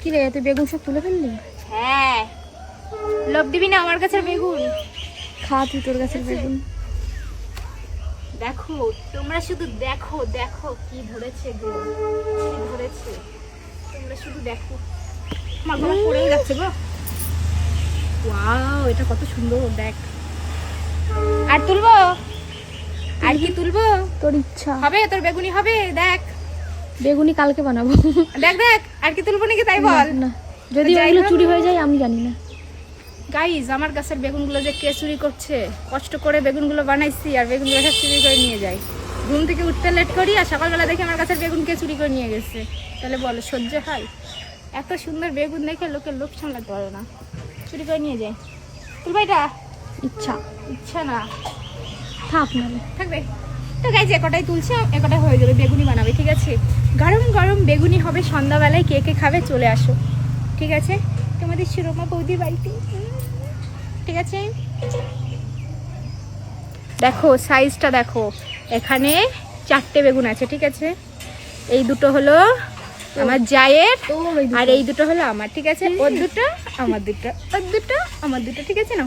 কি রে, তুই বেগুন সব তুলে ফেললি? হ্যাঁ, লোভ দিবি না আমার কাছে বেগুন? খা তুই তোর গাছের বেগুন। দেখো তোমরা শুধু দেখো, দেখো কি ধরেছে গো, কি ধরেছে তোমরা শুধু দেখো। আমার গলা পড়েও যাচ্ছে গো। ওয়াও, এটা কত সুন্দর, দেখ। আর তুলবো? আর কি তুলবো? তোর ইচ্ছা। হবে তোর বেগুনি হবে, দেখ। বেগুনি কালকে বানাবো। দেখ দেখ, আর কি তুলবো নাকি তাই বল। না, যদি যাই ওগুলো হোক। চুরি হয়ে যায় আমি জানি না। গাইজ, আমার গাছের বেগুনগুলো যে কে চুরি করছে, কষ্ট করে বেগুনগুলো বানাইছি আর বেগুনগুলো সব চুরি করে নিয়ে যায়। ঘুম থেকে উঠতে লেট করি আর সকালবেলা দেখি আমার গাছের বেগুন কে চুরি করে নিয়ে গেছে। তাহলে বলো সহ্য হয়? এত সুন্দর বেগুন দেখে লোকের লোভ সামলাতে পারে না, চুরি করে নিয়ে যায়। তুলবা এটা? ইচ্ছা। ইচ্ছা না, থাক নালে থাকবে। তো গাইজ, একটাই তুলছে, একটাই হয়ে যাবে, বেগুনি বানাবে, ঠিক আছে? গরম গরম বেগুনি হবে সন্ধ্যাবেলায়, কে কে খাবে চলে আসো, ঠিক আছে? তোমাদের সুরমা বৌদির বাড়িতে, ঠিক আছে? দেখো সাইজটা দেখো, এখানে 4টে বেগুন আছে, ঠিক আছে? এই দুটো হলো আমার জায়ের, তোর আর এই দুটো হলো আমার, ঠিক আছে? ওর দুটো আমার দুটো, ওর দুটো আমার দুটো, ঠিক আছে না?